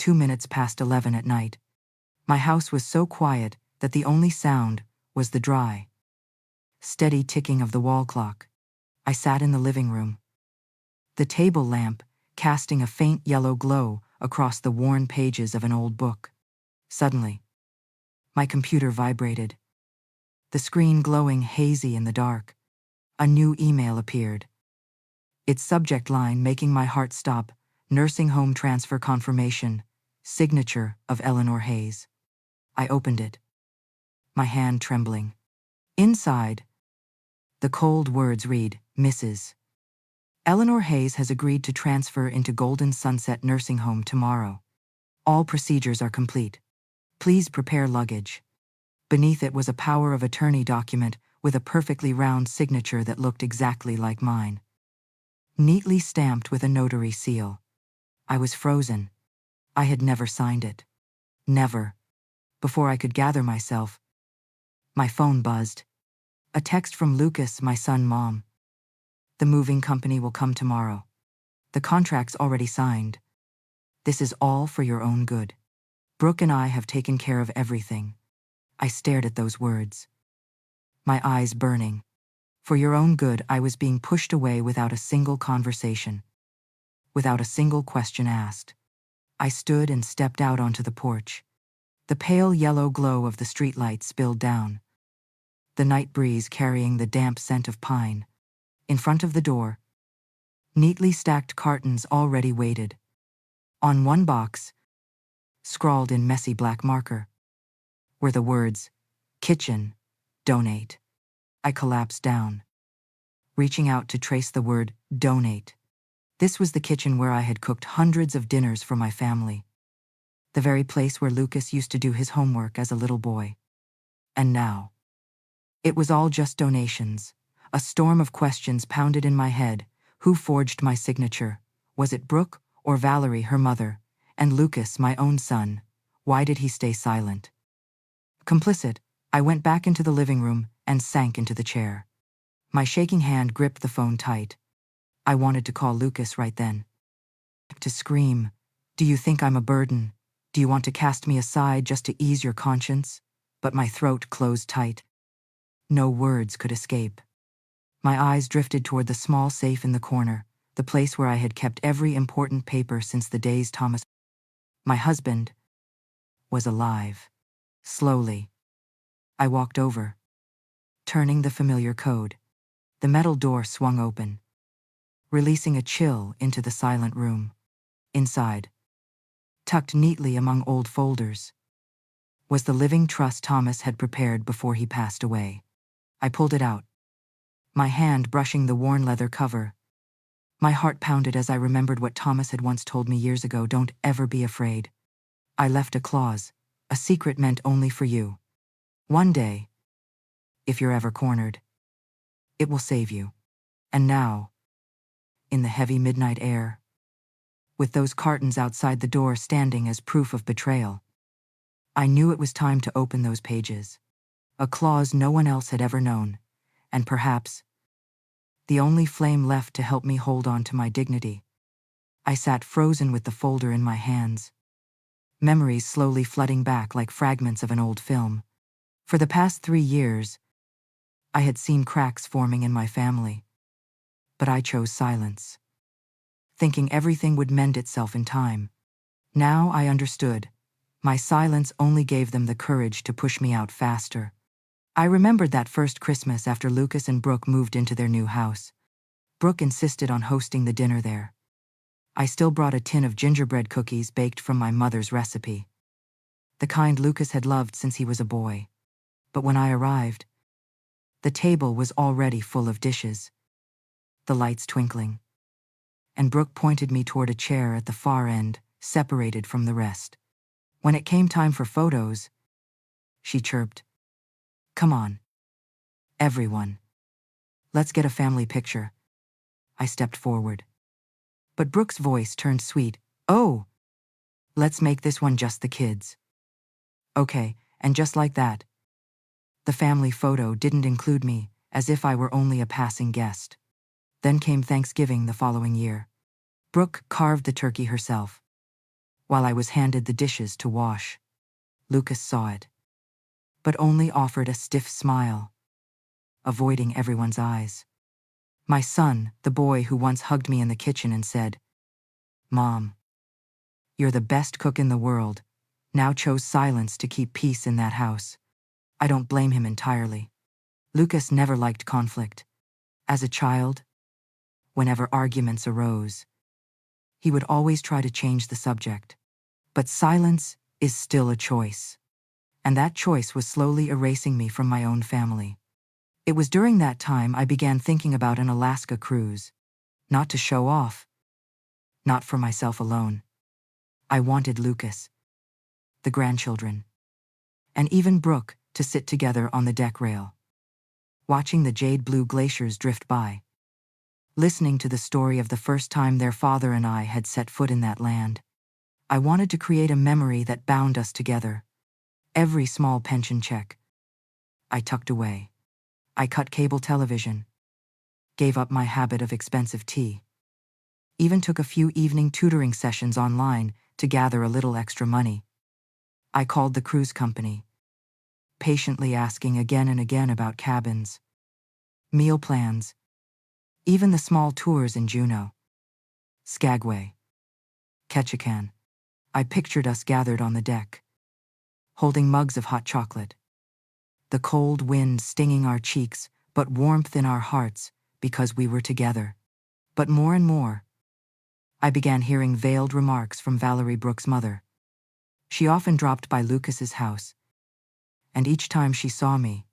2 minutes past 11 at night. My house was so quiet that the only sound was the dry, steady ticking of the wall clock. I sat in the living room, the table lamp casting a faint yellow glow across the worn pages of an old book. Suddenly, my computer vibrated, the screen glowing hazy in the dark. A new email appeared, its subject line making my heart stop: nursing home transfer confirmation, signature of Eleanor Hayes. I opened it, my hand trembling. Inside, the cold words read, Mrs. Eleanor Hayes has agreed to transfer into Golden Sunset Nursing Home tomorrow. All procedures are complete. Please prepare luggage. Beneath it was a power of attorney document with a perfectly round signature that looked exactly like mine, neatly stamped with a notary seal. I was frozen. I had never signed it. Never. Before I could gather myself, my phone buzzed. A text from Lucas, my son, Mom. The moving company will come tomorrow. The contract's already signed. This is all for your own good. Brooke and I have taken care of everything. I stared at those words, my eyes burning. For your own good, I was being pushed away without a single conversation, without a single question asked. I stood and stepped out onto the porch. The pale yellow glow of the streetlight spilled down, the night breeze carrying the damp scent of pine. In front of the door, neatly stacked cartons already waited. On one box, scrawled in messy black marker, were the words, Kitchen, Donate. I collapsed down, reaching out to trace the word, Donate. This was the kitchen where I had cooked hundreds of dinners for my family. The very place where Lucas used to do his homework as a little boy. And now, it was all just donations. A storm of questions pounded in my head. Who forged my signature? Was it Brooke or Valerie, her mother? And Lucas, my own son? Why did he stay silent? Complicit, I went back into the living room and sank into the chair. My shaking hand gripped the phone tight. I wanted to call Lucas right then, to scream, "Do you think I'm a burden? Do you want to cast me aside just to ease your conscience?" But my throat closed tight. No words could escape. My eyes drifted toward the small safe in the corner, the place where I had kept every important paper since the days Thomas, my husband, was alive. Slowly, I walked over, turning the familiar code. The metal door swung open, releasing a chill into the silent room. Inside, tucked neatly among old folders, was the living trust Thomas had prepared before he passed away. I pulled it out, my hand brushing the worn leather cover. My heart pounded as I remembered what Thomas had once told me years ago: don't ever be afraid. I left a clause, a secret meant only for you. One day, if you're ever cornered, it will save you. And now, in the heavy midnight air, with those cartons outside the door standing as proof of betrayal, I knew it was time to open those pages. A clause no one else had ever known, and perhaps the only flame left to help me hold on to my dignity. I sat frozen with the folder in my hands, memories slowly flooding back like fragments of an old film. For the past 3 years, I had seen cracks forming in my family, but I chose silence, thinking everything would mend itself in time. Now I understood. My silence only gave them the courage to push me out faster. I remembered that first Christmas after Lucas and Brooke moved into their new house. Brooke insisted on hosting the dinner there. I still brought a tin of gingerbread cookies baked from my mother's recipe, the kind Lucas had loved since he was a boy. But when I arrived, the table was already full of dishes, the lights twinkling, and Brooke pointed me toward a chair at the far end, separated from the rest. When it came time for photos, she chirped, "Come on, everyone. Let's get a family picture." I stepped forward, but Brooke's voice turned sweet. "Oh, let's make this one just the kids." Okay, and just like that, the family photo didn't include me, as if I were only a passing guest. Then came Thanksgiving the following year. Brooke carved the turkey herself, while I was handed the dishes to wash. Lucas saw it, but only offered a stiff smile, avoiding everyone's eyes. My son, the boy who once hugged me in the kitchen and said, "Mom, you're the best cook in the world," now chose silence to keep peace in that house. I don't blame him entirely. Lucas never liked conflict. As a child, whenever arguments arose, he would always try to change the subject. But silence is still a choice. And that choice was slowly erasing me from my own family. It was during that time I began thinking about an Alaska cruise. Not to show off, not for myself alone. I wanted Lucas, the grandchildren, and even Brooke to sit together on the deck rail, watching the jade blue glaciers drift by, listening to the story of the first time their father and I had set foot in that land. I wanted to create a memory that bound us together. Every small pension check I tucked away. I cut cable television, gave up my habit of expensive tea, even took a few evening tutoring sessions online to gather a little extra money. I called the cruise company, patiently asking again and again about cabins, meal plans, even the small tours in Juneau, Skagway, Ketchikan. I pictured us gathered on the deck, holding mugs of hot chocolate, the cold wind stinging our cheeks, but warmth in our hearts because we were together. But more and more, I began hearing veiled remarks from Valerie Brooks' mother. She often dropped by Lucas's house, and each time she saw me,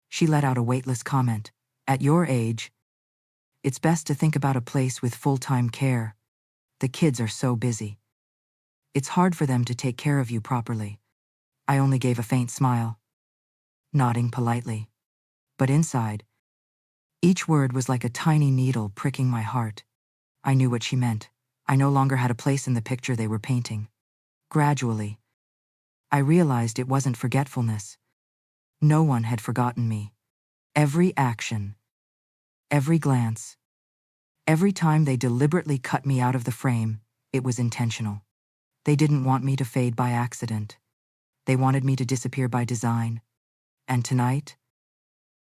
she let out a weightless comment. "At your age, it's best to think about a place with full-time care. The kids are so busy. It's hard for them to take care of you properly." I only gave a faint smile, nodding politely. But inside, each word was like a tiny needle pricking my heart. I knew what she meant. I no longer had a place in the picture they were painting. Gradually, I realized it wasn't forgetfulness. No one had forgotten me. Every action, every glance, every time they deliberately cut me out of the frame, it was intentional. They didn't want me to fade by accident. They wanted me to disappear by design. And tonight,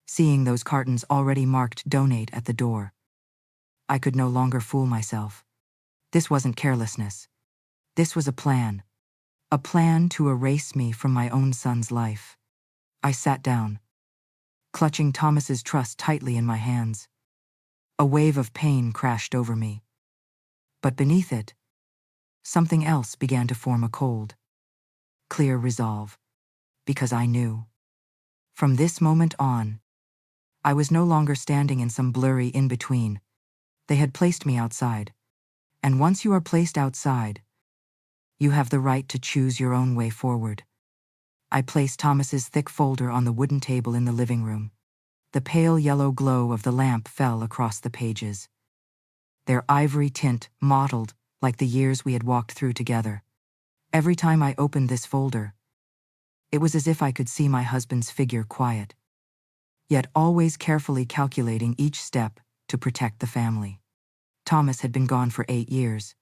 seeing those cartons already marked "Donate" at the door, I could no longer fool myself. This wasn't carelessness. This was a plan to erase me from my own son's life. I sat down, clutching Thomas's trust tightly in my hands. A wave of pain crashed over me. But beneath it, something else began to form: a cold, clear resolve. Because I knew, from this moment on, I was no longer standing in some blurry in-between. They had placed me outside. And once you are placed outside, you have the right to choose your own way forward. I placed Thomas's thick folder on the wooden table in the living room. The pale yellow glow of the lamp fell across the pages, their ivory tint mottled like the years we had walked through together. Every time I opened this folder, it was as if I could see my husband's figure, quiet, yet always carefully calculating each step to protect the family. Thomas had been gone for 8 years.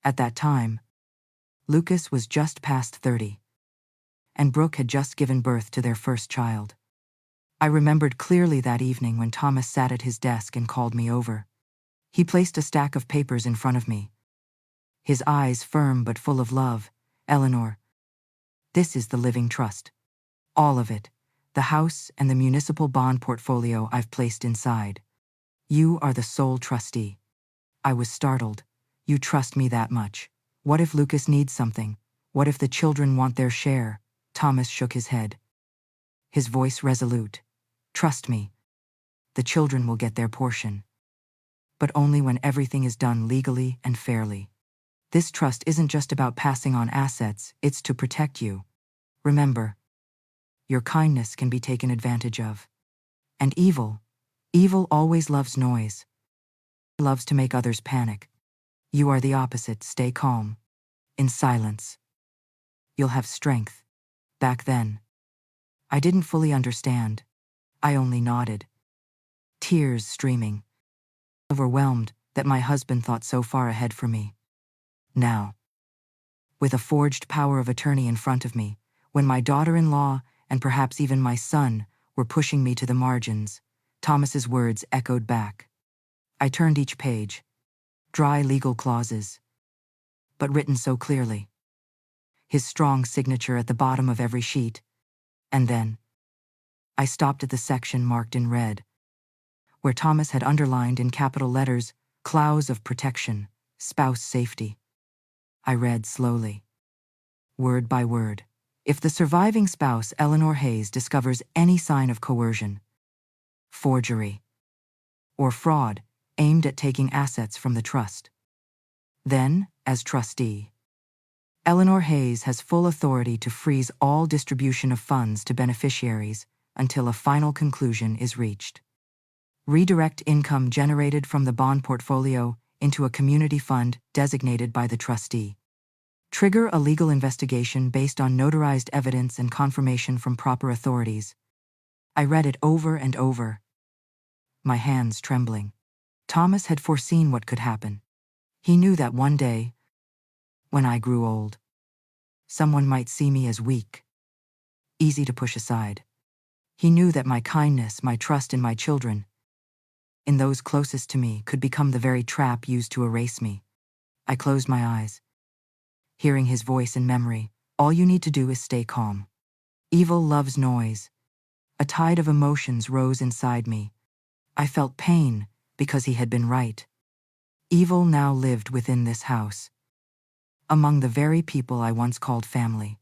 At that time, Lucas was just past 30, and Brooke had just given birth to their first child. I remembered clearly that evening when Thomas sat at his desk and called me over. He placed a stack of papers in front of me, his eyes firm but full of love. "Eleanor, this is the living trust. All of it, the house and the municipal bond portfolio I've placed inside. You are the sole trustee." I was startled. "You trust me that much? What if Lucas needs something? What if the children want their share?" Thomas shook his head, his voice resolute. "Trust me. The children will get their portion. But only when everything is done legally and fairly. This trust isn't just about passing on assets, it's to protect you. Remember, your kindness can be taken advantage of. And evil always loves noise. It loves to make others panic. You are the opposite. Stay calm. In silence. You'll have strength." Back then, I didn't fully understand. I only nodded, tears streaming, overwhelmed that my husband thought so far ahead for me. Now, with a forged power of attorney in front of me, when my daughter-in-law and perhaps even my son were pushing me to the margins. Thomas's words echoed back. I turned each page. Dry legal clauses, but written so clearly. His strong signature at the bottom of every sheet. And then I stopped at the section marked in red, where Thomas had underlined in capital letters, "Clause of protection, spouse safety." I read slowly, word by word. If the surviving spouse, Eleanor Hayes, discovers any sign of coercion, forgery, or fraud aimed at taking assets from the trust, then, as trustee, Eleanor Hayes has full authority to freeze all distribution of funds to beneficiaries until a final conclusion is reached. Redirect income generated from the bond portfolio into a community fund designated by the trustee. Trigger a legal investigation based on notarized evidence and confirmation from proper authorities. I read it over and over, my hands trembling. Thomas had foreseen what could happen. He knew that one day, when I grew old, someone might see me as weak, easy to push aside. He knew that my kindness, my trust in my children, in those closest to me, could become the very trap used to erase me. I closed my eyes, hearing his voice in memory. All you need to do is stay calm. Evil loves noise. A tide of emotions rose inside me. I felt pain because he had been right. Evil now lived within this house, among the very people I once called family.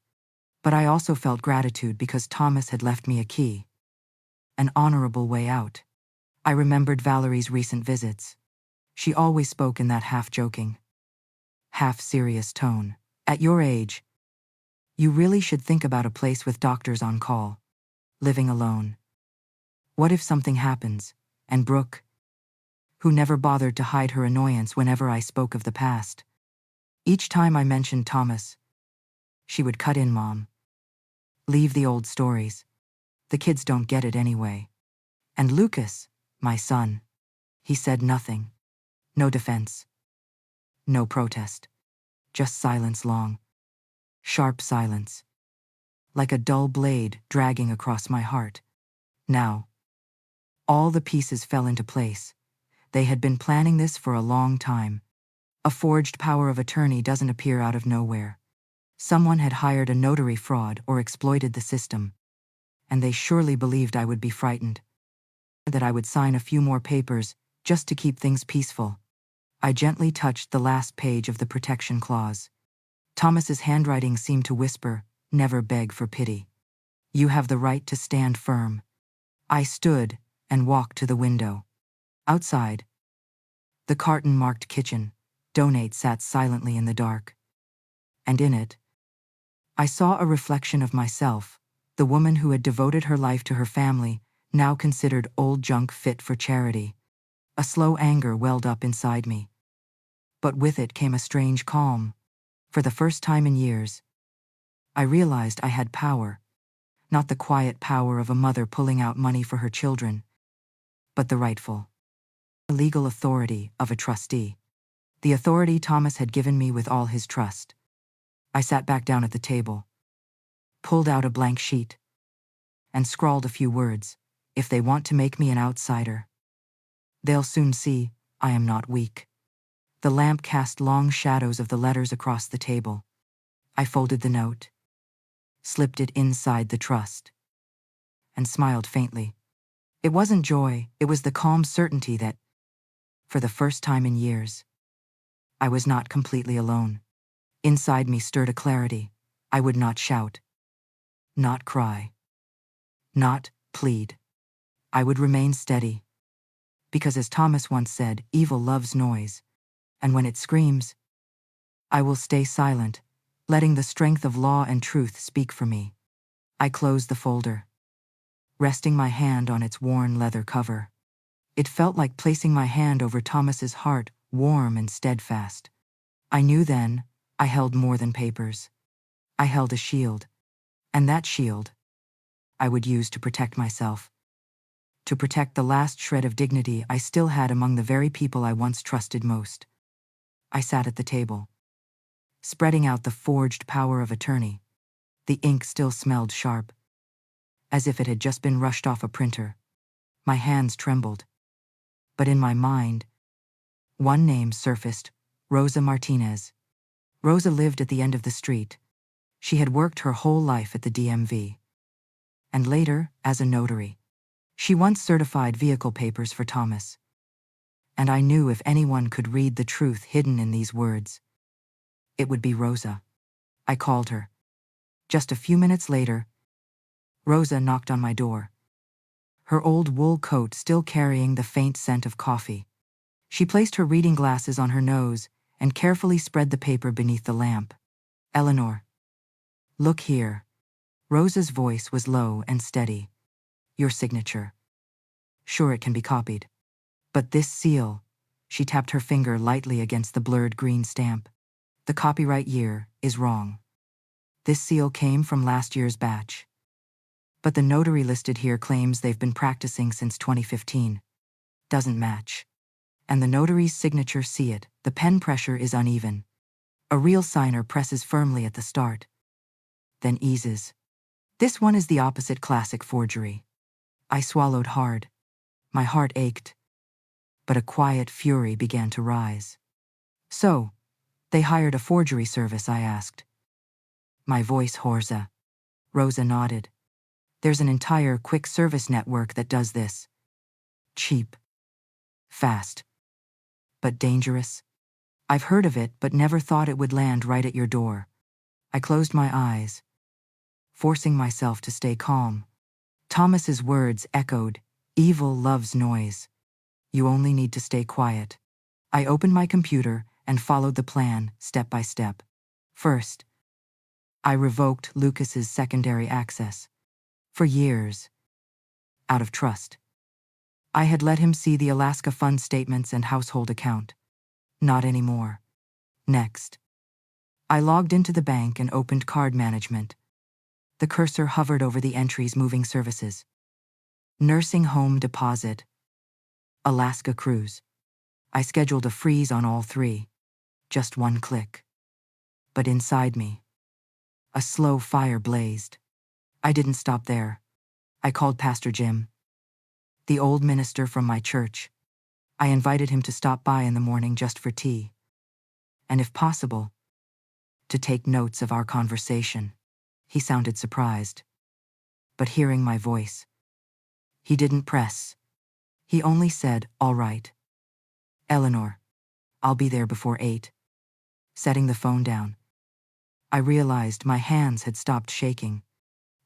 But I also felt gratitude because Thomas had left me a key, an honorable way out. I remembered Valerie's recent visits. She always spoke in that half-joking, half-serious tone. At your age, you really should think about a place with doctors on call. Living alone. What if something happens? And Brooke, who never bothered to hide her annoyance whenever I spoke of the past. Each time I mentioned Thomas, she would cut in, "Mom, leave the old stories. The kids don't get it anyway." And Lucas, my son, he said nothing. No defense. No protest. Just silence, long, sharp silence, like a dull blade dragging across my heart. Now, all the pieces fell into place. They had been planning this for a long time. A forged power of attorney doesn't appear out of nowhere. Someone had hired a notary fraud or exploited the system, and they surely believed I would be frightened, that I would sign a few more papers just to keep things peaceful. I gently touched the last page of the protection clause. Thomas's handwriting seemed to whisper, "Never beg for pity. You have the right to stand firm." I stood and walked to the window. Outside, the carton-marked kitchen, "Donate," sat silently in the dark. And in it, I saw a reflection of myself, the woman who had devoted her life to her family, now considered old junk fit for charity. A slow anger welled up inside me. But with it came a strange calm. For the first time in years, I realized I had power. Not the quiet power of a mother pulling out money for her children, but the rightful, legal authority of a trustee. The authority Thomas had given me with all his trust. I sat back down at the table, pulled out a blank sheet, and scrawled a few words. If they want to make me an outsider, they'll soon see I am not weak. The lamp cast long shadows of the letters across the table. I folded the note, slipped it inside the trust, and smiled faintly. It wasn't joy, it was the calm certainty that, for the first time in years, I was not completely alone. Inside me stirred a clarity. I would not shout, not cry, not plead. I would remain steady. Because as Thomas once said, evil loves noise. And when it screams, I will stay silent, letting the strength of law and truth speak for me. I closed the folder, resting my hand on its worn leather cover. It felt like placing my hand over Thomas's heart, warm and steadfast. I knew then I held more than papers. I held a shield, and that shield I would use to protect myself, to protect the last shred of dignity I still had among the very people I once trusted most. I sat at the table, spreading out the forged power of attorney. The ink still smelled sharp, as if it had just been rushed off a printer. My hands trembled. But in my mind, one name surfaced: Rosa Martinez. Rosa lived at the end of the street. She had worked her whole life at the DMV. And later, as a notary. She once certified vehicle papers for Thomas. And I knew if anyone could read the truth hidden in these words, it would be Rosa. I called her. Just a few minutes later, Rosa knocked on my door. Her old wool coat still carrying the faint scent of coffee. She placed her reading glasses on her nose and carefully spread the paper beneath the lamp. "Eleanor, look here." Rosa's voice was low and steady. "Your signature. Sure, it can be copied. But this seal," she tapped her finger lightly against the blurred green stamp. "The copyright year is wrong. This seal came from last year's batch. But the notary listed here claims they've been practicing since 2015. Doesn't match. And the notary's signature, see it, the pen pressure is uneven. A real signer presses firmly at the start, then eases. This one is the opposite, classic forgery." I swallowed hard. My heart ached. But a quiet fury began to rise. "So, they hired a forgery service?" I asked. My voice hoarse. Rosa nodded. "There's an entire quick service network that does this. Cheap. Fast. But dangerous. I've heard of it but never thought it would land right at your door." I closed my eyes, forcing myself to stay calm. Thomas's words echoed, "Evil loves noise. You only need to stay quiet." I opened my computer and followed the plan, step by step. First, I revoked Lucas's secondary access. For years, out of trust, I had let him see the Alaska fund statements and household account. Not anymore. Next, I logged into the bank and opened card management. The cursor hovered over the entries, moving services. Nursing home deposit. Alaska cruise. I scheduled a freeze on all three. Just one click. But inside me, a slow fire blazed. I didn't stop there. I called Pastor Jim, the old minister from my church. I invited him to stop by in the morning just for tea. And if possible, to take notes of our conversation. He sounded surprised. But hearing my voice, he didn't press. He only said, "All right. Eleanor, I'll be there before 8. Setting the phone down, I realized my hands had stopped shaking.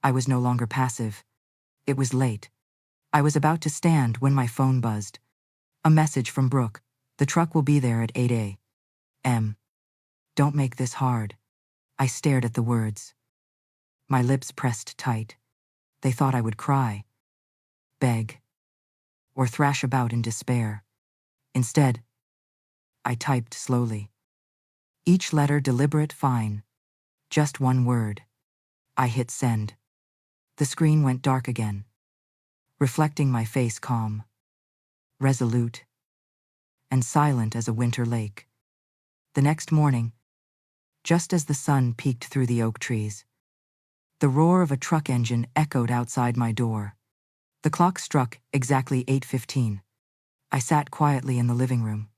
I was no longer passive. It was late. I was about to stand when my phone buzzed. A message from Brooke. "The truck will be there at 8 a.m. Don't make this hard." I stared at the words. My lips pressed tight. They thought I would cry, beg, or thrash about in despair. Instead, I typed slowly. Each letter deliberate, fine. Just one word. I hit send. The screen went dark again, reflecting my face calm, resolute, and silent as a winter lake. The next morning, just as the sun peeked through the oak trees, the roar of a truck engine echoed outside my door. The clock struck exactly 8:15. I sat quietly in the living room,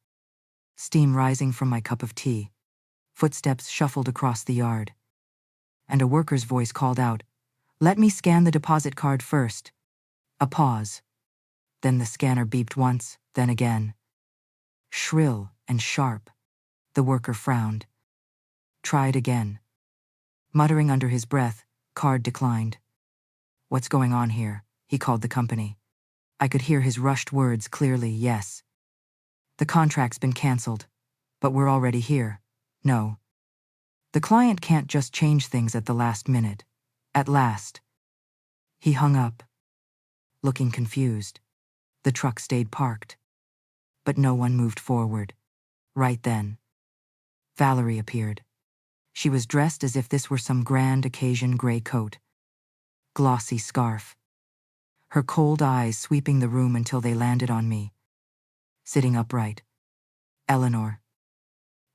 steam rising from my cup of tea. Footsteps shuffled across the yard, and a worker's voice called out, "Let me scan the deposit card first." A pause. Then the scanner beeped once, then again. Shrill and sharp. The worker frowned. Tried again. Muttering under his breath, "Card declined." "What's going on here?" he called the company. I could hear his rushed words clearly. "Yes. The contract's been canceled, but we're already here." "No. The client can't just change things at the last minute." At last, he hung up, looking confused. The truck stayed parked, but no one moved forward. Right then, Valerie appeared. She was dressed as if this were some grand occasion: gray coat, glossy scarf, her cold eyes sweeping the room until they landed on me. Sitting upright. "Eleanor,"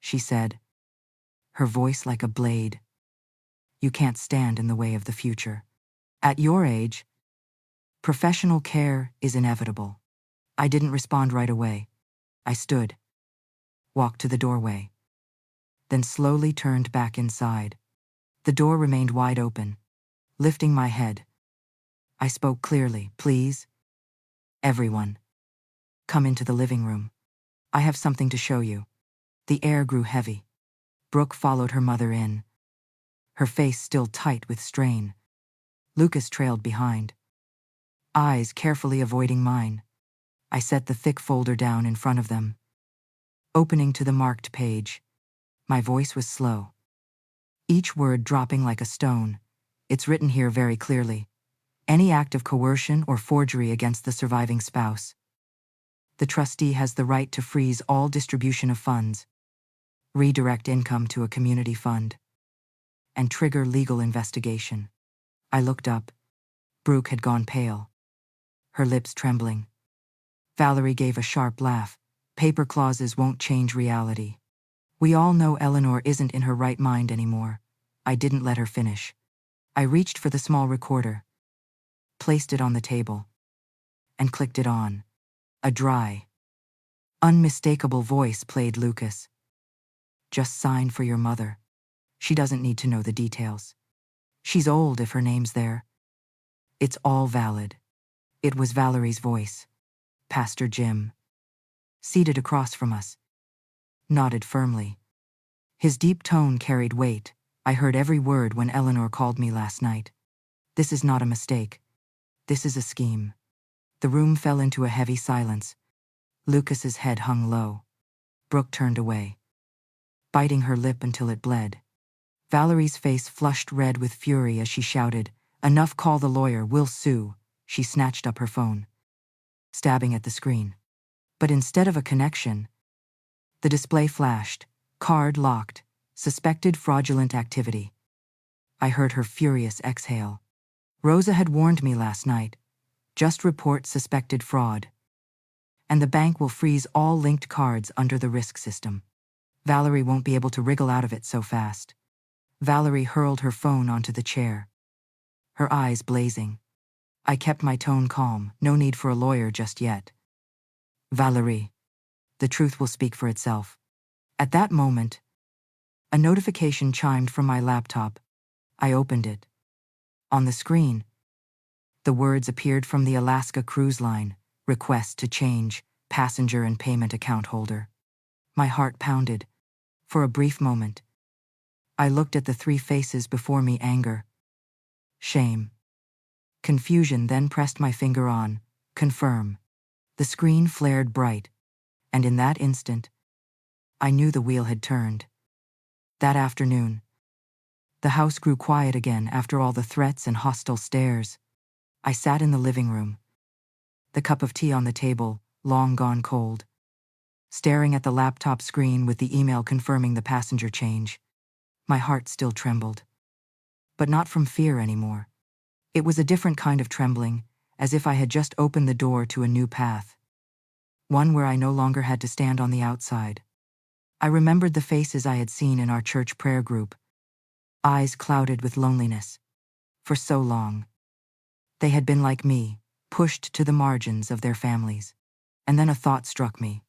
she said, her voice like a blade. You can't stand in the way of the future. At your age, professional care is inevitable. I didn't respond right away. I stood, walked to the doorway, then slowly turned back inside. The door remained wide open. Lifting my head, I spoke clearly. Please, everyone, come into the living room. I have something to show you. The air grew heavy. Brooke followed her mother in, her face still tight with strain. Lucas trailed behind, eyes carefully avoiding mine. I set the thick folder down in front of them, opening to the marked page. My voice was slow, each word dropping like a stone. It's written here very clearly. Any act of coercion or forgery against the surviving spouse. The trustee has the right to freeze all distribution of funds, redirect income to a community fund, and trigger legal investigation. I looked up. Brooke had gone pale, her lips trembling. Valerie gave a sharp laugh. Paper clauses won't change reality. We all know Eleanor isn't in her right mind anymore. I didn't let her finish. I reached for the small recorder, placed it on the table, and clicked it on. A dry, unmistakable voice played. Lucas, just sign for your mother. She doesn't need to know the details. She's old if her name's there. It's all valid. It was Valerie's voice. Pastor Jim, seated across from us, nodded firmly. His deep tone carried weight. I heard every word when Eleanor called me last night. This is not a mistake. This is a scheme. The room fell into a heavy silence. Lucas's head hung low. Brooke turned away, biting her lip until it bled. Valerie's face flushed red with fury as she shouted, "Enough, call the lawyer, we'll sue." She snatched up her phone, stabbing at the screen. But instead of a connection, the display flashed, card locked, suspected fraudulent activity. I heard her furious exhale. Rosa had warned me last night. Just report suspected fraud, and the bank will freeze all linked cards under the risk system. Valerie won't be able to wriggle out of it so fast. Valerie hurled her phone onto the chair, her eyes blazing. I kept my tone calm. No need for a lawyer just yet. Valerie, the truth will speak for itself. At that moment, a notification chimed from my laptop. I opened it. On the screen, the words appeared from the Alaska Cruise Line: request to change passenger and payment account holder. My heart pounded. For a brief moment, I looked at the three faces before me: anger, shame, confusion, then pressed my finger on confirm. The screen flared bright, and in that instant, I knew the wheel had turned. That afternoon, the house grew quiet again after all the threats and hostile stares. I sat in the living room, the cup of tea on the table, long gone cold, staring at the laptop screen with the email confirming the passenger change. My heart still trembled, but not from fear anymore. It was a different kind of trembling, as if I had just opened the door to a new path, one where I no longer had to stand on the outside. I remembered the faces I had seen in our church prayer group, eyes clouded with loneliness. For so long, they had been like me, pushed to the margins of their families. And then a thought struck me,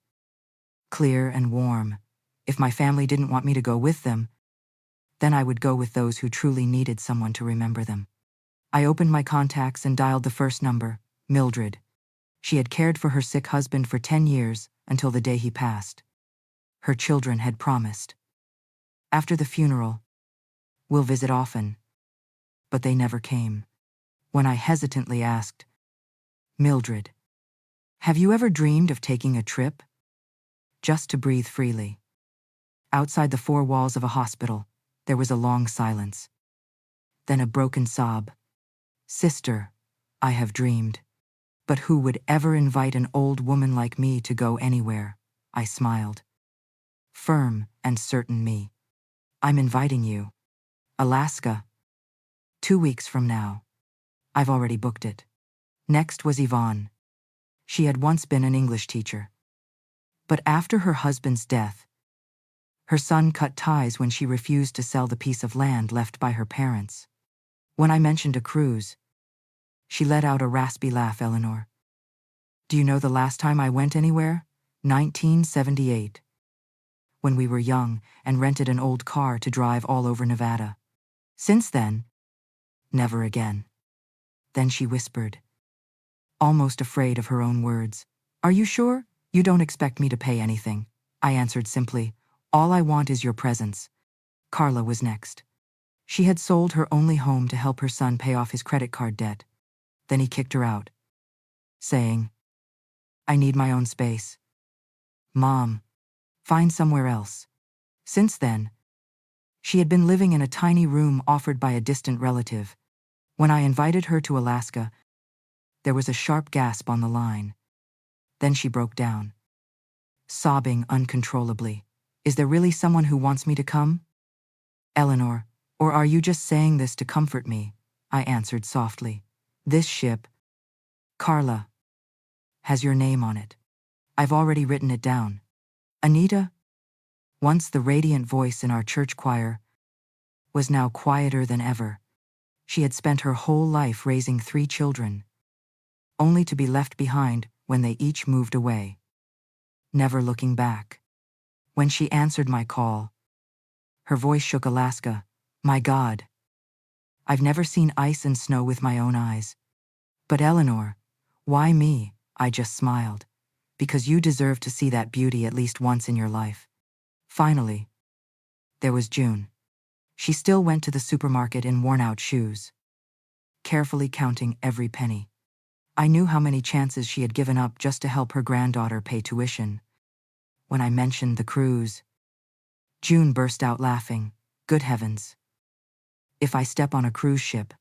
clear and warm. If my family didn't want me to go with them, then I would go with those who truly needed someone to remember them. I opened my contacts and dialed the first number: Mildred. She had cared for her sick husband for 10 years, until the day he passed. Her children had promised, after the funeral, "We'll visit often." But they never came. When I hesitantly asked, "Mildred, have you ever dreamed of taking a trip?" Just to breathe freely. Outside the four walls of a hospital, there was a long silence. Then a broken sob. "Sister, I have dreamed. But who would ever invite an old woman like me to go anywhere?" I smiled. Firm and certain me. "I'm inviting you. Alaska. 2 weeks from now. I've already booked it." Next was Yvonne. She had once been an English teacher. But after her husband's death, Her son cut ties when she refused to sell the piece of land left by her parents. When I mentioned a cruise, she let out a raspy laugh. Eleanor, do you know the last time I went anywhere? 1978. When we were young and rented an old car to drive all over Nevada. Since then, never again. Then she whispered, almost afraid of her own words, are you sure? You don't expect me to pay anything. I answered simply, all I want is your presence. Carla was next. She had sold her only home to help her son pay off his credit card debt. Then he kicked her out, saying, I need my own space. Mom, find somewhere else. Since then, she had been living in a tiny room offered by a distant relative. When I invited her to Alaska, there was a sharp gasp on the line. Then she broke down, sobbing uncontrollably. Is there really someone who wants me to come? Eleanor, or are you just saying this to comfort me? I answered softly. This ship, Carla, has your name on it. I've already written it down. Anita, once the radiant voice in our church choir, was now quieter than ever. She had spent her whole life raising 3 children, only to be left behind when they each moved away, never looking back. When she answered my call, her voice shook. Alaska, my God. I've never seen ice and snow with my own eyes. But Eleanor, why me? I just smiled. Because you deserve to see that beauty at least once in your life. Finally, there was June. She still went to the supermarket in worn-out shoes, carefully counting every penny. I knew how many chances she had given up just to help her granddaughter pay tuition. When I mentioned the cruise, June burst out laughing. Good heavens. If I step on a cruise ship,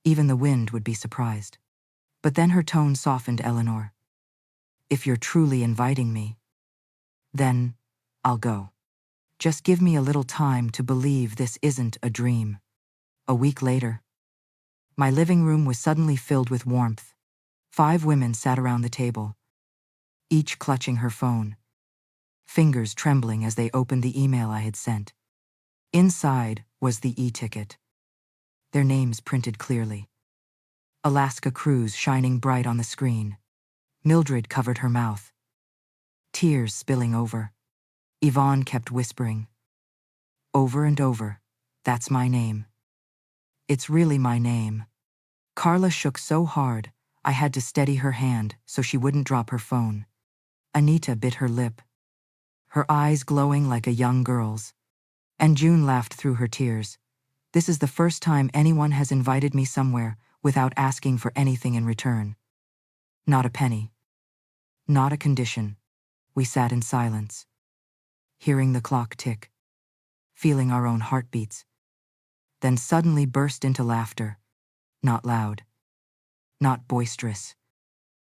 even the wind would be surprised. But then her tone softened. Eleanor, if you're truly inviting me, then I'll go. Just give me a little time to believe this isn't a dream. A week later, my living room was suddenly filled with warmth. 5 women sat around the table, each clutching her phone, fingers trembling as they opened the email I had sent. Inside was the e-ticket, their names printed clearly. Alaska Cruise shining bright on the screen. Mildred covered her mouth, tears spilling over. Yvonne kept whispering, over and over, that's my name. It's really my name. Carla shook so hard, I had to steady her hand so she wouldn't drop her phone. Anita bit her lip, her eyes glowing like a young girl's. And June laughed through her tears. This is the first time anyone has invited me somewhere without asking for anything in return. Not a penny. Not a condition. We sat in silence, hearing the clock tick, feeling our own heartbeats, then suddenly burst into laughter. Not loud, not boisterous,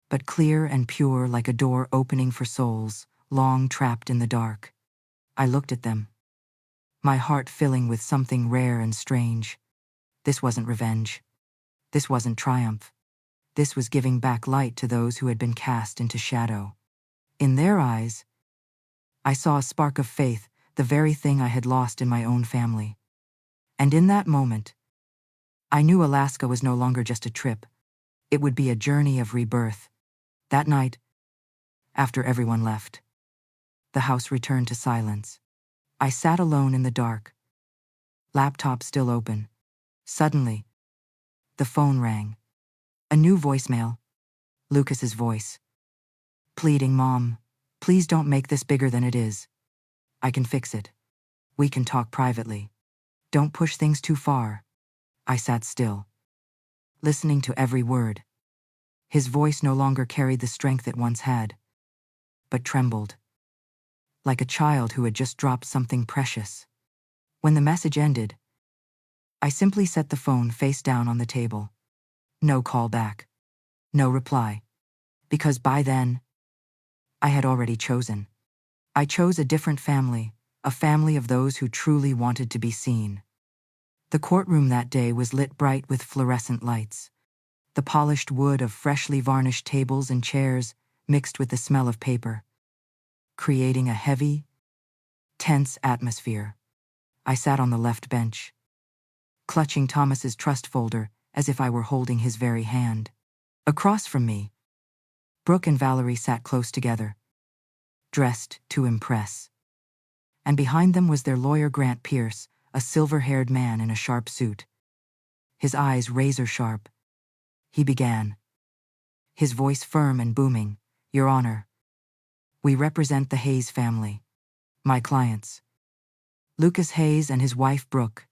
but clear and pure like a door opening for souls long trapped in the dark. I looked at them, my heart filling with something rare and strange. This wasn't revenge. This wasn't triumph. This was giving back light to those who had been cast into shadow. In their eyes, I saw a spark of faith, the very thing I had lost in my own family. And in that moment, I knew Alaska was no longer just a trip. It would be a journey of rebirth. That night, after everyone left, the house returned to silence. I sat alone in the dark, laptop still open. Suddenly, the phone rang. A new voicemail. Lucas's voice. Pleading, Mom, please don't make this bigger than it is. I can fix it. We can talk privately. Don't push things too far. I sat still, listening to every word. His voice no longer carried the strength it once had, but trembled, like a child who had just dropped something precious. When the message ended, I simply set the phone face down on the table. No call back. No reply. Because by then, I had already chosen. I chose a different family, a family of those who truly wanted to be seen. The courtroom that day was lit bright with fluorescent lights. The polished wood of freshly varnished tables and chairs mixed with the smell of paper, creating a heavy, Tense atmosphere. I sat on the left bench, clutching Thomas's trust folder as if I were holding his very hand. Across from me, Brooke and Valerie sat close together, dressed to impress. And behind them was their lawyer Grant Pierce, a silver-haired man in a sharp suit. His eyes razor-sharp. He began, his voice firm and booming, "Your Honor, we represent the Hayes family. My clients, Lucas Hayes and his wife Brooke,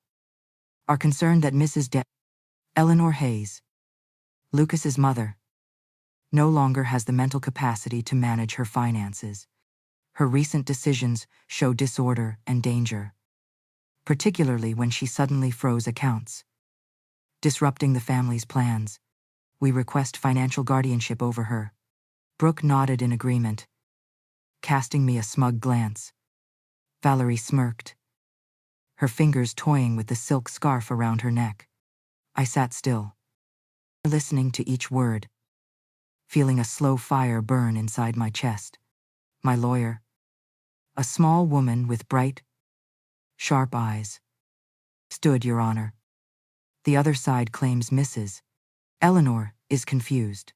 are concerned that Mrs. Eleanor Hayes, Lucas's mother, no longer has the mental capacity to manage her finances. Her recent decisions show disorder and danger, particularly when she suddenly froze accounts, disrupting the family's plans. We request financial guardianship over her." Brooke nodded in agreement, casting me a smug glance. Valerie smirked, her fingers toying with the silk scarf around her neck. I sat still, listening to each word, feeling a slow fire burn inside my chest. My lawyer, a small woman with bright, sharp eyes, stood, "Your Honor. The other side claims Mrs. Eleanor is confused,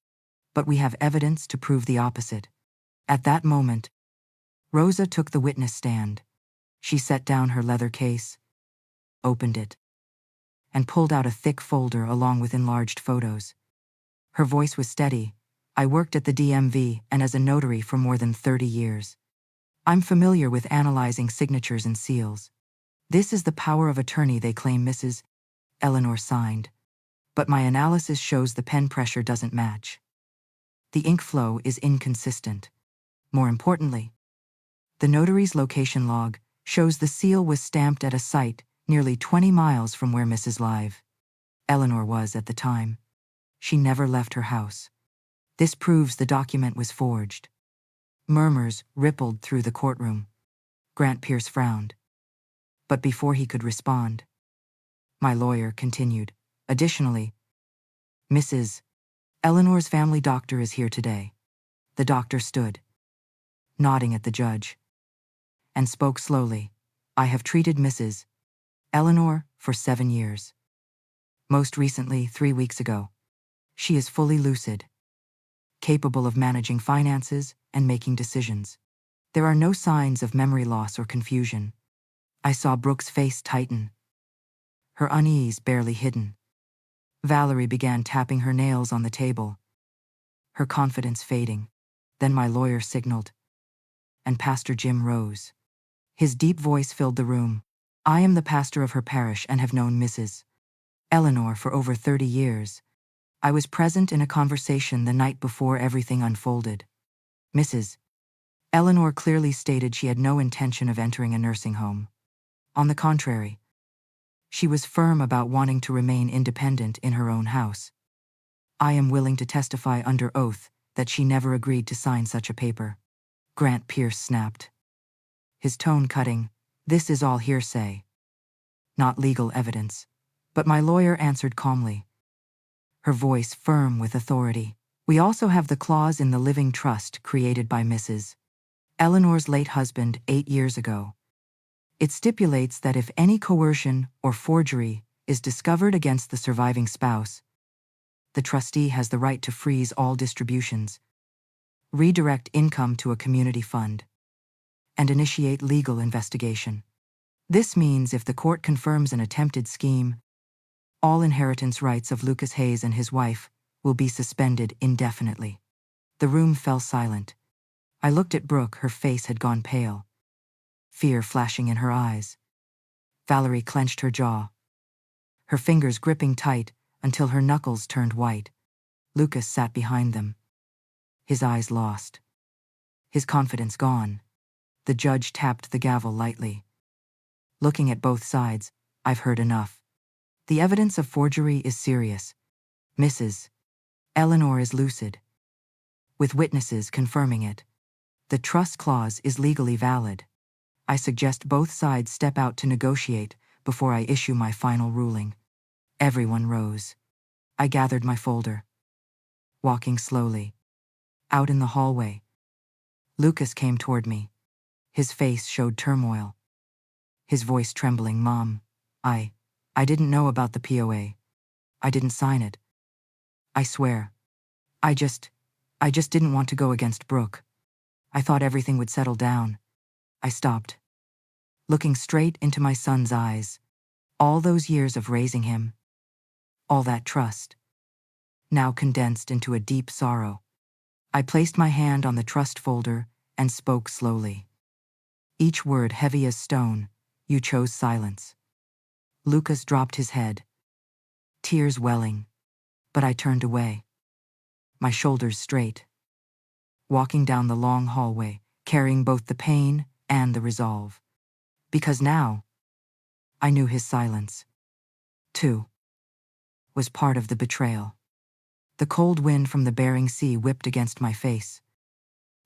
but we have evidence to prove the opposite." At that moment, Rosa took the witness stand. She set down her leather case, opened it, and pulled out a thick folder along with enlarged photos. Her voice was steady. "I worked at the DMV and as a notary for more than 30 years. I'm familiar with analyzing signatures and seals. This is the power of attorney they claim Mrs. Eleanor signed. But my analysis shows the pen pressure doesn't match. The ink flow is inconsistent. More importantly, the notary's location log shows the seal was stamped at a site nearly 20 miles from where Mrs. Eleanor was at the time. She never left her house. This proves the document was forged." Murmurs rippled through the courtroom. Grant Pierce frowned. But before he could respond, my lawyer continued, "Additionally, Mrs. Eleanor's family doctor is here today." The doctor stood, nodding at the judge, and spoke slowly. "I have treated Mrs. Eleanor for 7 years. Most recently, 3 weeks ago. She is fully lucid, capable of managing finances and making decisions. There are no signs of memory loss or confusion." I saw Brooke's face tighten, her unease barely hidden. Valerie began tapping her nails on the table, her confidence fading. Then my lawyer signaled, and Pastor Jim rose. His deep voice filled the room. "I am the pastor of her parish and have known Mrs. Eleanor for over 30 years. I was present in a conversation the night before everything unfolded. Mrs. Eleanor clearly stated she had no intention of entering a nursing home. On the contrary, she was firm about wanting to remain independent in her own house. I am willing to testify under oath that she never agreed to sign such a paper." Grant Pierce snapped, his tone cutting. "This is all hearsay, not legal evidence." But my lawyer answered calmly, her voice firm with authority. "We also have the clause in the living trust created by Mrs. Eleanor's late husband 8 years ago. It stipulates that if any coercion or forgery is discovered against the surviving spouse, the trustee has the right to freeze all distributions, redirect income to a community fund, and initiate legal investigation. This means if the court confirms an attempted scheme, all inheritance rights of Lucas Hayes and his wife will be suspended indefinitely." The room fell silent. I looked at Brooke, her face had gone pale, fear flashing in her eyes. Valerie clenched her jaw, her fingers gripping tight until her knuckles turned white. Lucas sat behind them, his eyes lost, his confidence gone. The judge tapped the gavel lightly. "Looking at both sides, I've heard enough. The evidence of forgery is serious. Mrs. Eleanor is lucid, with witnesses confirming it. The trust clause is legally valid. I suggest both sides step out to negotiate before I issue my final ruling." Everyone rose. I gathered my folder, walking slowly. Out in the hallway, Lucas came toward me. His face showed turmoil. his voice trembling. Mom, I didn't know about the POA. I didn't sign it. I swear. I just didn't want to go against Brooke. I thought everything would settle down. I stopped, looking straight into my son's eyes. All those years of raising him, all that trust, now condensed into a deep sorrow. I placed my hand on the trust folder and spoke slowly. Each word heavy as stone. You chose silence. Lucas dropped his head, tears welling, but I turned away, my shoulders straight, walking down the long hallway, carrying both the pain and the resolve. Because now, I knew his silence, too, was part of the betrayal. The cold wind from the Bering Sea whipped against my face,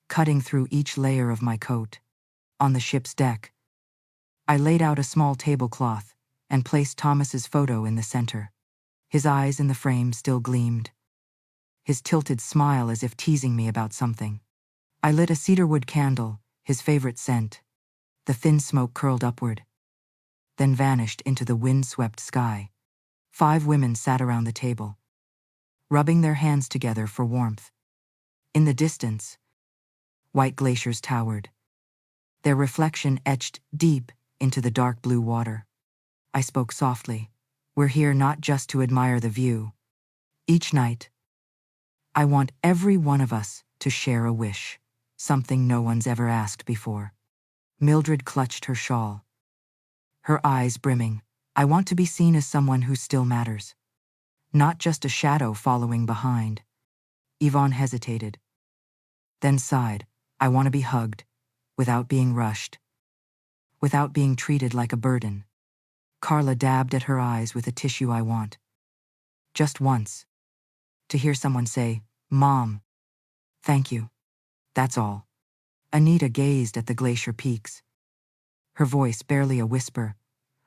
cutting through each layer of my coat. On the ship's deck, I laid out a small tablecloth and placed Thomas's photo in the center. His eyes in the frame still gleamed, his tilted smile as if teasing me about something. I lit a cedarwood candle, his favorite scent. The thin smoke curled upward, then vanished into the wind-swept sky. 5 women sat around the table, rubbing their hands together for warmth. In the distance, white glaciers towered, their reflection etched deep into the dark blue water. I spoke softly. We're here not just to admire the view. Each night, I want every one of us to share a wish, something no one's ever asked before. Mildred clutched her shawl, her eyes brimming. I want to be seen as someone who still matters, not just a shadow following behind. Yvonne hesitated, then sighed. I want to be hugged, without being rushed, without being treated like a burden. Carla dabbed at her eyes with a tissue. I want, just once, to hear someone say, Mom, thank you. That's all. Anita gazed at the glacier peaks, her voice barely a whisper.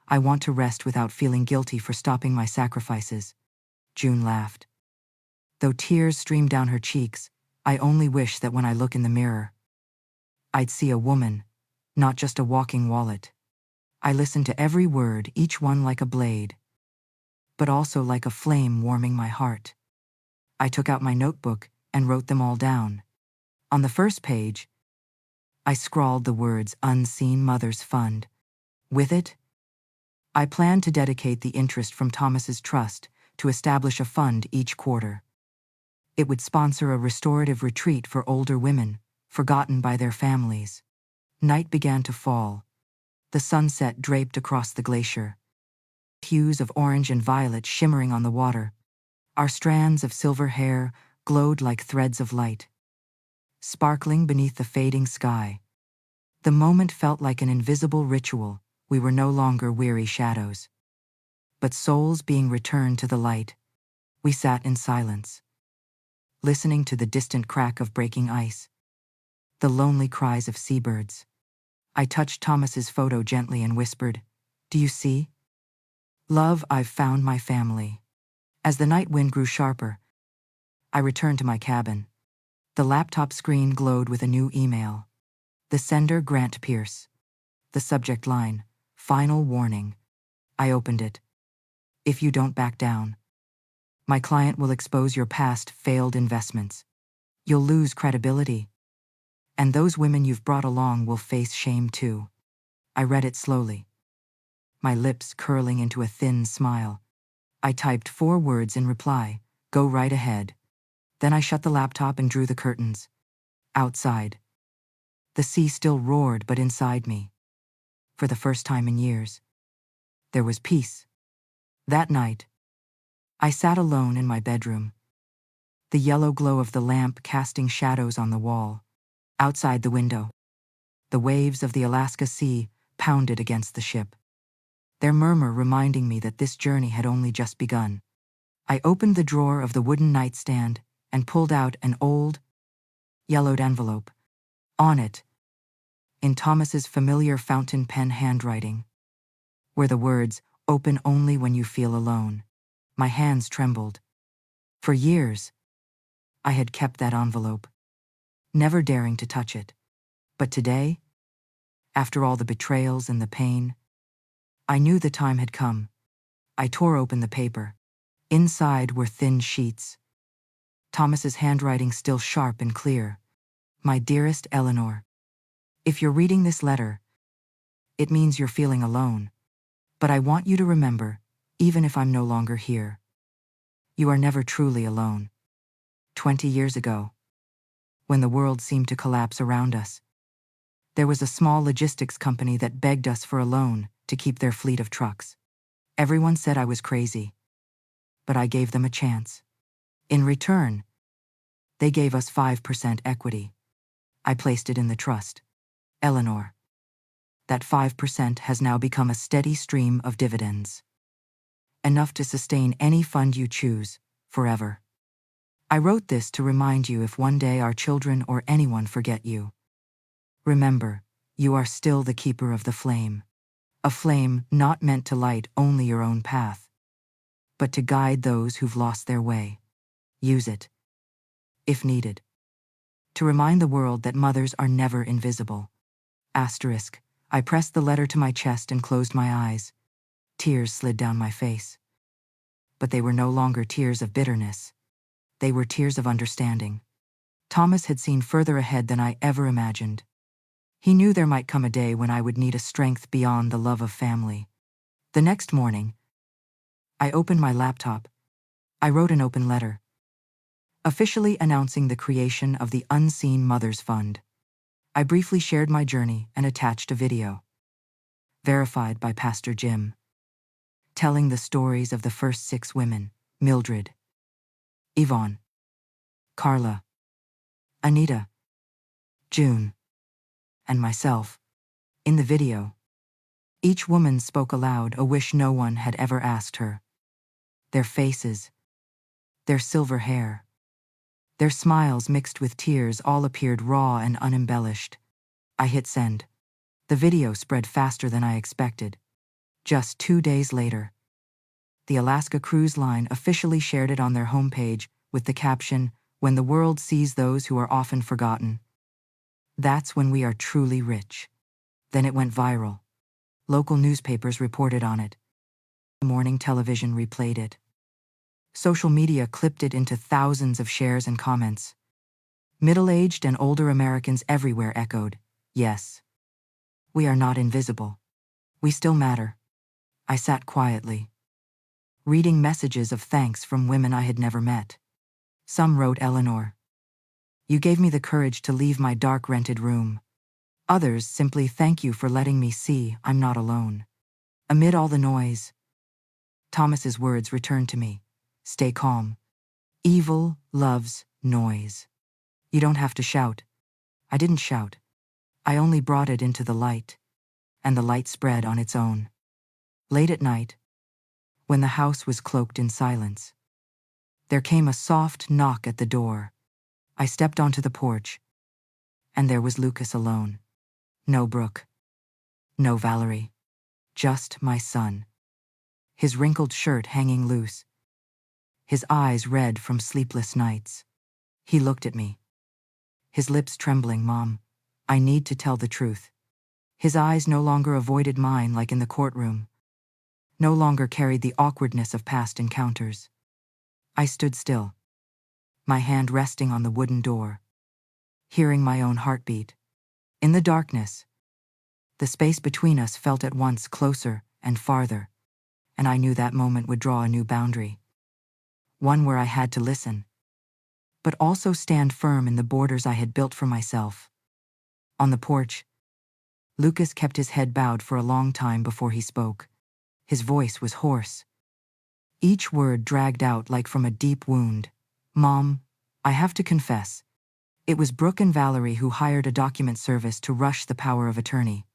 I want to rest without feeling guilty for stopping my sacrifices. June laughed, though tears streamed down her cheeks. I only wish that when I look in the mirror, I'd see a woman, not just a walking wallet. I listened to every word, each one like a blade, but also like a flame warming my heart. I took out my notebook and wrote them all down. On the first page, I scrawled the words Unseen Mothers Fund. With it, I planned to dedicate the interest from Thomas's trust to establish a fund each quarter. It would sponsor a restorative retreat for older women, forgotten by their families. Night began to fall. The sunset draped across the glacier, hues of orange and violet shimmering on the water. Our strands of silver hair glowed like threads of light, sparkling beneath the fading sky. The moment felt like an invisible ritual. We were no longer weary shadows, but souls being returned to the light. We sat in silence, listening to the distant crack of breaking ice, the lonely cries of seabirds. I touched Thomas's photo gently and whispered, Do you see? Love, I've found my family. As the night wind grew sharper, I returned to my cabin. The laptop screen glowed with a new email. The sender, Grant Pierce. The subject line, Final Warning. I opened it. If you don't back down, my client will expose your past failed investments. You'll lose credibility, and those women you've brought along will face shame too. I read it slowly, my lips curling into a thin smile. I typed 4 words in reply, Go right ahead. Then I shut the laptop and drew the curtains. Outside, the sea still roared, but inside me, for the first time in years, there was peace. That night, I sat alone in my bedroom, the yellow glow of the lamp casting shadows on the wall. Outside the window, the waves of the Alaska Sea pounded against the ship, their murmur reminding me that this journey had only just begun. I opened the drawer of the wooden nightstand and pulled out an old, yellowed envelope. On it, in Thomas's familiar fountain pen handwriting, were the words, Open only when you feel alone. My hands trembled. For years, I had kept that envelope, never daring to touch it. But today, after all the betrayals and the pain, I knew the time had come. I tore open the paper. Inside were thin sheets. Thomas's handwriting still sharp and clear. My dearest Eleanor, if you're reading this letter, it means you're feeling alone. But I want you to remember, even if I'm no longer here, you are never truly alone. 20 years ago, when the world seemed to collapse around us, there was a small logistics company that begged us for a loan to keep their fleet of trucks. Everyone said I was crazy, but I gave them a chance. In return, they gave us 5% equity. I placed it in the trust. Eleanor, that 5% has now become a steady stream of dividends. Enough to sustain any fund you choose, forever. I wrote this to remind you if one day our children or anyone forget you. Remember, you are still the keeper of the flame. A flame not meant to light only your own path, but to guide those who've lost their way. Use it, if needed, to remind the world that mothers are never invisible. Asterisk. I pressed the letter to my chest and closed my eyes. Tears slid down my face. But they were no longer tears of bitterness. They were tears of understanding. Thomas had seen further ahead than I ever imagined. He knew there might come a day when I would need a strength beyond the love of family. The next morning, I opened my laptop. I wrote an open letter, officially announcing the creation of the Unseen Mothers Fund. I briefly shared my journey and attached a video, verified by Pastor Jim, telling the stories of the first 6 women: Mildred, Yvonne, Carla, Anita, June, and myself. In the video, each woman spoke aloud a wish no one had ever asked her. Their faces, their silver hair, their smiles mixed with tears all appeared raw and unembellished. I hit send. The video spread faster than I expected. Just 2 days later, the Alaska Cruise Line officially shared it on their homepage with the caption, "When the world sees those who are often forgotten, that's when we are truly rich." Then it went viral. Local newspapers reported on it. Morning television replayed it. Social media clipped it into thousands of shares and comments. Middle-aged and older Americans everywhere echoed, "Yes, we are not invisible. We still matter." I sat quietly, reading messages of thanks from women I had never met. Some wrote, "Eleanor, you gave me the courage to leave my dark rented room." Others simply, "Thank you for letting me see I'm not alone." Amid all the noise, Thomas's words returned to me. "Stay calm. Evil loves noise. You don't have to shout." I didn't shout. I only brought it into the light, and the light spread on its own. Late at night, when the house was cloaked in silence, there came a soft knock at the door. I stepped onto the porch, and there was Lucas alone. No Brooke. No Valerie. Just my son. His wrinkled shirt hanging loose. His eyes red from sleepless nights. He looked at me, his lips trembling. "Mom, I need to tell the truth." His eyes no longer avoided mine like in the courtroom, no longer carried the awkwardness of past encounters. I stood still, my hand resting on the wooden door, hearing my own heartbeat. In the darkness, the space between us felt at once closer and farther, and I knew that moment would draw a new boundary. One where I had to listen, but also stand firm in the borders I had built for myself. On the porch, Lucas kept his head bowed for a long time before he spoke. His voice was hoarse. Each word dragged out like from a deep wound. "Mom, I have to confess. It was Brooke and Valerie who hired a document service to rush the power of attorney.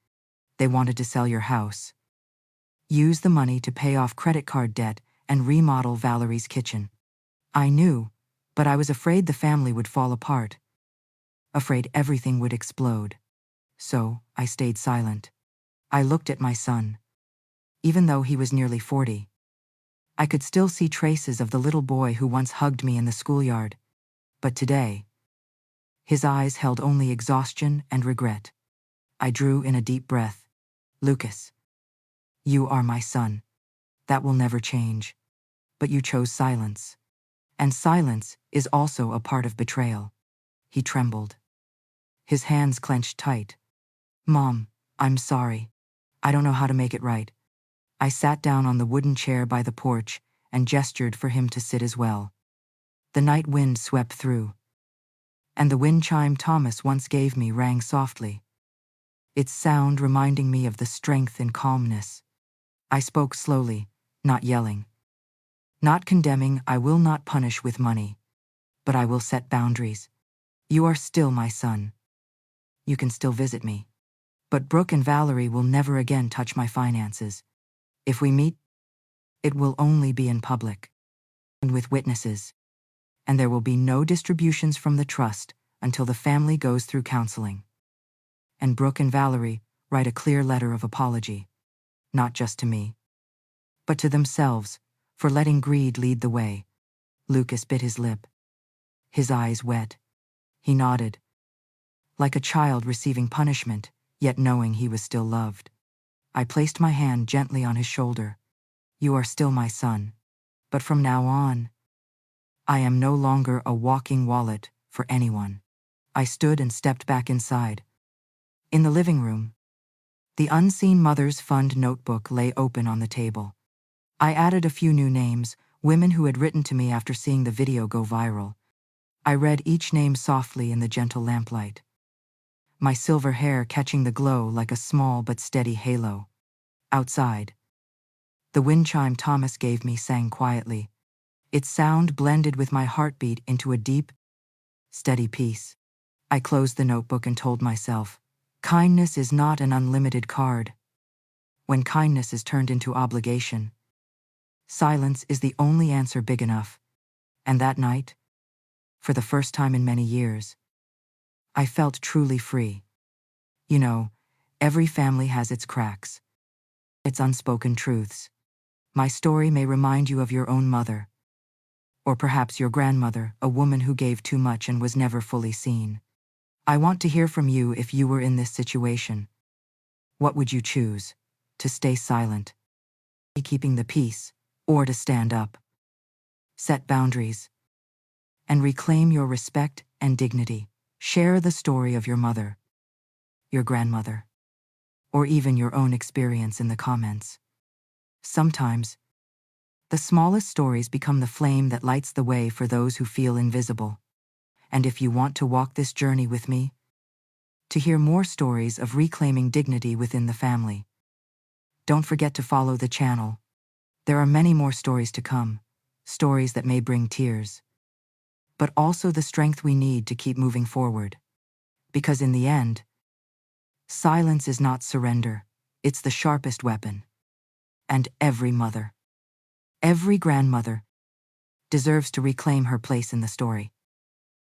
They wanted to sell your house, use the money to pay off credit card debt, and remodel Valerie's kitchen. I knew, but I was afraid the family would fall apart, afraid everything would explode. So I stayed silent. I looked at my son. Even though he was nearly 40, I could still see traces of the little boy who once hugged me in the schoolyard. But today, his eyes held only exhaustion and regret. I drew in a deep breath. "Lucas, You are my son. That will never change. But you chose silence. And silence is also a part of betrayal. He trembled. His hands clenched tight. Mom, I'm sorry. I don't know how to make it right. I sat down on the wooden chair by the porch and gestured for him to sit as well. The night wind swept through. And the wind chime Thomas once gave me rang softly, its sound reminding me of the strength in calmness. I spoke slowly, not yelling. Not condemning, I will not punish with money. But I will set boundaries. You are still my son. You can still visit me. But Brooke and Valerie will never again touch my finances. If we meet, it will only be in public. And with witnesses. And there will be no distributions from the trust until the family goes through counseling. And Brooke and Valerie write a clear letter of apology. Not just to me, but to themselves, for letting greed lead the way. Lucas bit his lip. His eyes wet. He nodded. Like a child receiving punishment, yet knowing he was still loved. I placed my hand gently on his shoulder. You are still my son. But from now on, I am no longer a walking wallet for anyone. I stood and stepped back inside. In the living room, the Unseen Mothers Fund notebook lay open on the table. I added a few new names, women who had written to me after seeing the video go viral. I read each name softly in the gentle lamplight, my silver hair catching the glow like a small but steady halo. Outside, the wind chime Thomas gave me sang quietly. Its sound blended with my heartbeat into a deep, steady peace. I closed the notebook and told myself, kindness is not an unlimited card. When kindness is turned into obligation, silence is the only answer big enough. And that night, for the first time in many years, I felt truly free. You know, every family has its cracks, its unspoken truths. My story may remind you of your own mother, or perhaps your grandmother, a woman who gave too much and was never fully seen. I want to hear from you if you were in this situation. What would you choose? To stay silent, keeping the peace, or to stand up, set boundaries, and reclaim your respect and dignity? Share the story of your mother, your grandmother, or even your own experience in the comments. Sometimes, the smallest stories become the flame that lights the way for those who feel invisible. And if you want to walk this journey with me, to hear more stories of reclaiming dignity within the family, don't forget to follow the channel. There are many more stories to come, stories that may bring tears, but also the strength we need to keep moving forward. Because in the end, silence is not surrender, it's the sharpest weapon. And every mother, every grandmother, deserves to reclaim her place in the story.